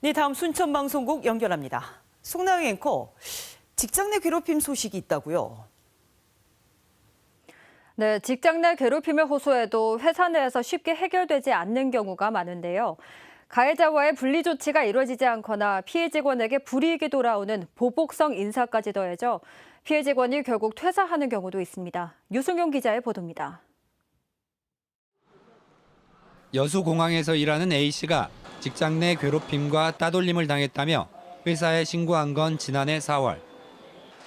네, 다음 순천방송국 연결합니다. 송나영 앵커, 직장 내 괴롭힘 소식이 있다고요? 네, 직장 내 괴롭힘을 호소해도 회사 내에서 쉽게 해결되지 않는 경우가 많은데요. 가해자와의 분리 조치가 이루어지지 않거나 피해 직원에게 불이익이 돌아오는 보복성 인사까지 더해져 피해 직원이 결국 퇴사하는 경우도 있습니다. 유승용 기자의 보도입니다. 여수공항에서 일하는 A씨가 직장 내 괴롭힘과 따돌림을 당했다며 회사에 신고한 건 지난해 4월.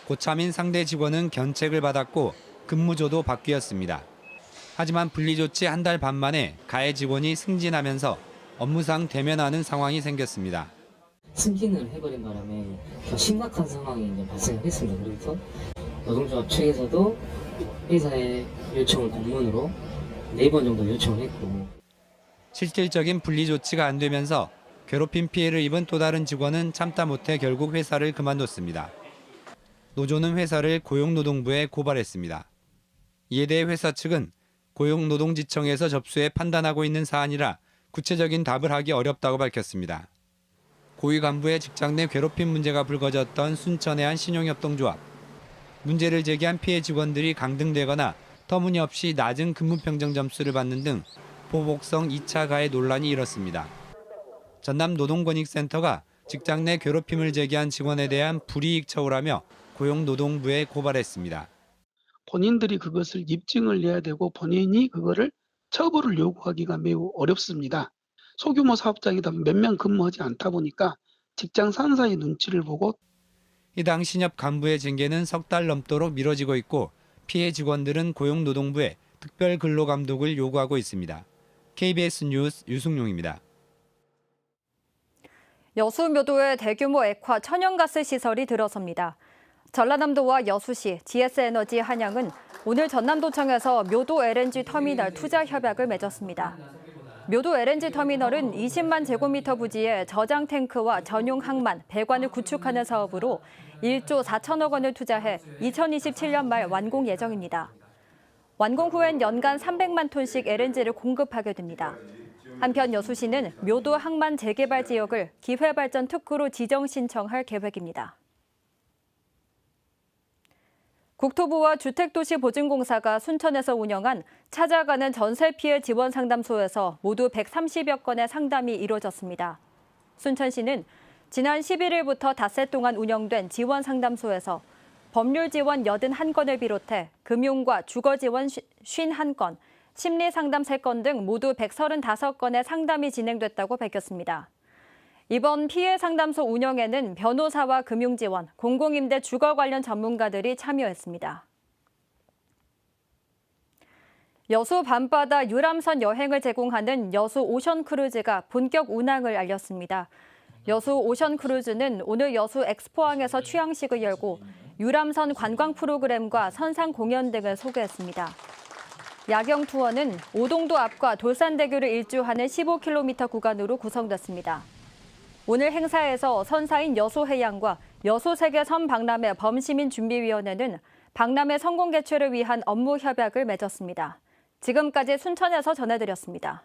고참인 상대 직원은 견책을 받았고 근무조도 바뀌었습니다. 하지만 분리조치 한 달 반 만에 가해 직원이 승진하면서 업무상 대면하는 상황이 생겼습니다. 승진을 해버린 바람에 더 심각한 상황이 이제 발생했습니다. 그래서 노동조합 측에서도 회사에 요청을 공문으로 4번 정도 요청을 했고, 실질적인 분리조치가 안 되면서 괴롭힘 피해를 입은 또 다른 직원은 참다 못해 결국 회사를 그만뒀습니다. 노조는 회사를 고용노동부에 고발했습니다. 이에 대해 회사 측은 고용노동지청에서 접수해 판단하고 있는 사안이라 구체적인 답을 하기 어렵다고 밝혔습니다. 고위 간부의 직장 내 괴롭힘 문제가 불거졌던 순천의 한 신용협동조합. 문제를 제기한 피해 직원들이 강등되거나 터무니없이 낮은 근무평정 점수를 받는 등 보복성 2차 가해 논란이 일었습니다. 전남노동권익센터가 직장 내 괴롭힘을 제기한 직원에 대한 불이익 처우라며 고용노동부에 고발했습니다. 본인들이 그것을 입증을 해야 되고 본인이 그거를 처벌을 요구하기가 매우 어렵습니다. 소규모 사업장이다 몇 명 근무하지 않다 보니까 직장 상사의 눈치를 보고 해당 신협 간부의 징계는 3달 넘도록 미뤄지고 있고 피해 직원들은 고용노동부에 특별근로감독을 요구하고 있습니다. KBS 뉴스 유승용입니다. 여수 묘도에 대규모 액화 천연가스 시설이 들어섭니다. 전라남도와 여수시, GS에너지 한양은 오늘 전남도청에서 묘도 LNG 터미널 투자 협약을 맺었습니다. 묘도 LNG 터미널은 20만 제곱미터 부지에 저장 탱크와 전용 항만, 배관을 구축하는 사업으로 1조 4천억 원을 투자해 2027년 말 완공 예정입니다. 완공 후엔 연간 300만 톤씩 LNG를 공급하게 됩니다. 한편 여수시는 묘도 항만 재개발 지역을 기회발전 특구로 지정 신청할 계획입니다. 국토부와 주택도시보증공사가 순천에서 운영한 찾아가는 전세 피해 지원 상담소에서 모두 130여 건의 상담이 이루어졌습니다. 순천시는 지난 11일부터 닷새 동안 운영된 지원 상담소에서 법률 지원 81건을 비롯해 금융과 주거 지원 51건, 심리 상담 3건 등 모두 135건의 상담이 진행됐다고 밝혔습니다. 이번 피해 상담소 운영에는 변호사와 금융지원, 공공임대 주거 관련 전문가들이 참여했습니다. 여수 밤바다 유람선 여행을 제공하는 여수 오션크루즈가 본격 운항을 알렸습니다. 여수 오션크루즈는 오늘 여수 엑스포항에서 취항식을 열고 유람선 관광 프로그램과 선상 공연 등을 소개했습니다. 야경 투어는 오동도 앞과 돌산대교를 일주하는 15km 구간으로 구성됐습니다. 오늘 행사에서 선사인 여수해양과 여수세계섬 박람회 범시민준비위원회는 박람회 성공 개최를 위한 업무 협약을 맺었습니다. 지금까지 순천에서 전해드렸습니다.